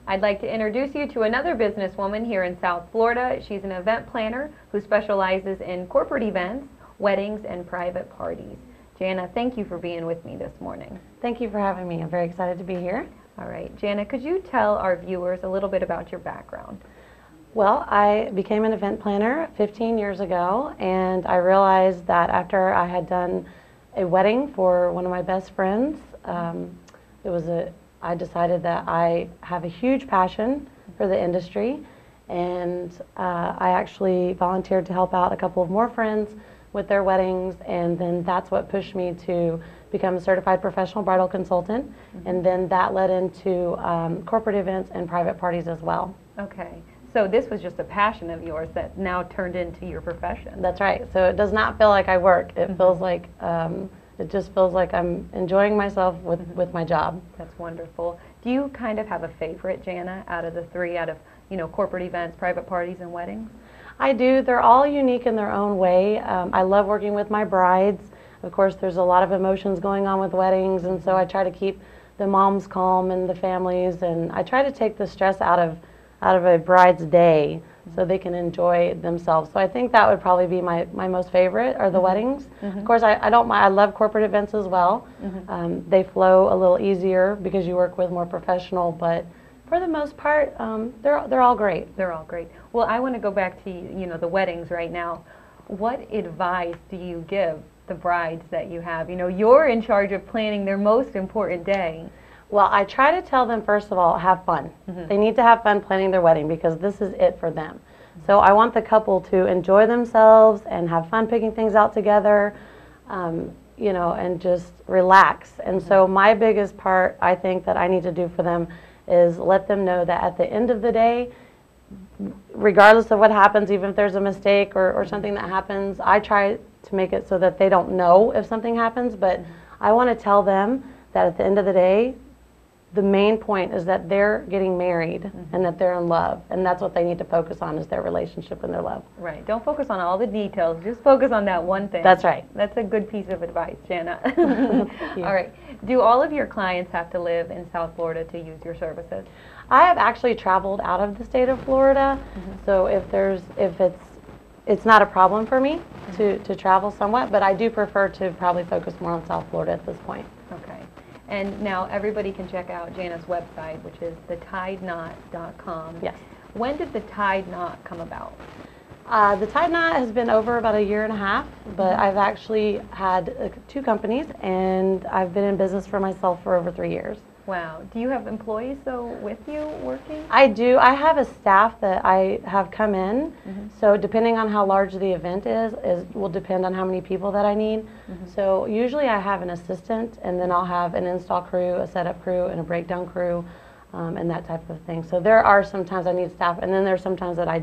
I'd like to introduce you to another businesswoman here in South Florida. She's an event planner who specializes in corporate events, weddings, and private parties. Jana, thank you for being with me this morning. Thank you for having me. I'm very excited to be here. All right, Jana, could you tell our viewers a little bit about your background? Well, I became an event planner 15 years ago, and I realized that after I had done a wedding for one of my best friends, I decided that I have a huge passion for the industry, and I actually volunteered to help out a couple of more friends with their weddings, and then that's what pushed me to become a certified professional bridal consultant, and then that led into corporate events and private parties as well. Okay, so this was just a passion of yours that now turned into your profession. That's right. So it does not feel like I work. It feels like it just feels like I'm enjoying myself with my job. That's wonderful. Do you kind of have a favorite, Jana, out of the three, out of corporate events, private parties, and weddings? I do. They're all unique in their own way. I love working with my brides. Of course, there's a lot of emotions going on with weddings, and so I try to keep the moms calm and the families, and I try to take the stress out of a bride's day so they can enjoy themselves. So I think that would probably be my most favorite are the weddings. Of course, I don't mind. I love corporate events as well. They flow a little easier because you work with more professional, but for the most part, they're all great. They're all great. Well, I want to go back to the weddings right now. What advice do you give the brides that you have? You're in charge of planning their most important day. Well, I try to tell them, first of all, have fun. They need to have fun planning their wedding because this is it for them. So I want the couple to enjoy themselves and have fun picking things out together, and just relax. And so my biggest part, I think, that I need to do for them is let them know that at the end of the day, regardless of what happens, even if there's a mistake or something that happens, I try to make it so that they don't know if something happens, but I want to tell them that at the end of the day, the main point is that they're getting married and that they're in love, and that's what they need to focus on is their relationship and their love. Right. Don't focus on all the details. Just focus on that one thing. That's right. That's a good piece of advice, Jana. All right. Do all of your clients have to live in South Florida to use your services? I have actually traveled out of the state of Florida, so if it's not a problem for me to travel somewhat, but I do prefer to probably focus more on South Florida at this point. Okay. And now everybody can check out Jana's website, which is thetideknot.com. Yes. When did the Tide Knot come about? The Tide Knot has been over about 1.5 years, but I've actually had 2 companies, and I've been in business for myself for over 3 years. Wow. Do you have employees, though, with you working? I do. I have a staff that I have come in, so depending on how large the event will depend on how many people that I need. So usually I have an assistant, and then I'll have an install crew, a setup crew, and a breakdown crew, and that type of thing. So there are some times I need staff, and then there's some times that I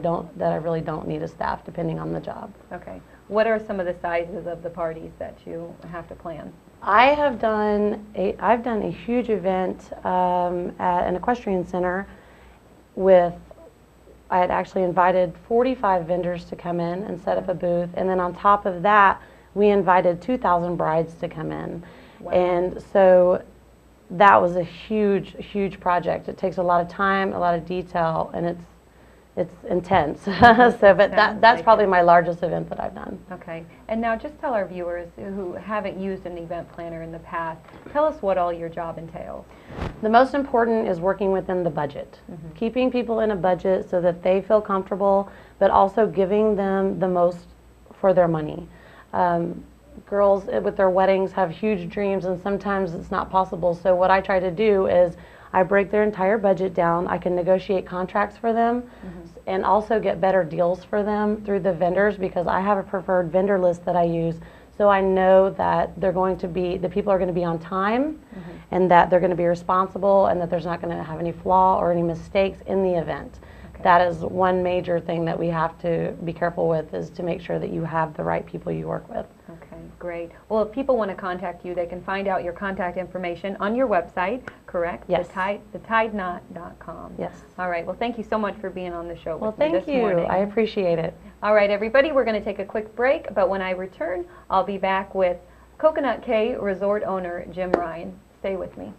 really don't need a staff, depending on the job. Okay. What are some of the sizes of the parties that you have to plan? I've done a huge event at an equestrian center I had actually invited 45 vendors to come in and set up a booth, and then on top of that, we invited 2,000 brides to come in. Wow. And so that was a huge, huge project. It takes a lot of time, a lot of detail, and it's intense. But that's probably my largest event that I've done. Okay. And now just tell our viewers who haven't used an event planner in the past, tell us what all your job entails. The most important is working within the budget. Keeping people in a budget so that they feel comfortable, but also giving them the most for their money. Girls with their weddings have huge dreams, and sometimes it's not possible. So what I try to do is I break their entire budget down. I can negotiate contracts for them and also get better deals for them through the vendors, because I have a preferred vendor list that I use. So I know that the people are going to be on time, and that they're going to be responsible, and that there's not going to have any flaw or any mistakes in the event. Okay. That is one major thing that we have to be careful with, is to make sure that you have the right people you work with. Okay, great. Well, if people want to contact you, they can find out your contact information on your website, correct? Yes. Thetideknot.com. Yes. All right. Well, thank you so much for being on the show with me this morning. Well, thank you. I appreciate it. All right, everybody, we're going to take a quick break, but when I return, I'll be back with Coconut Cay Resort owner Jim Ryan. Stay with me.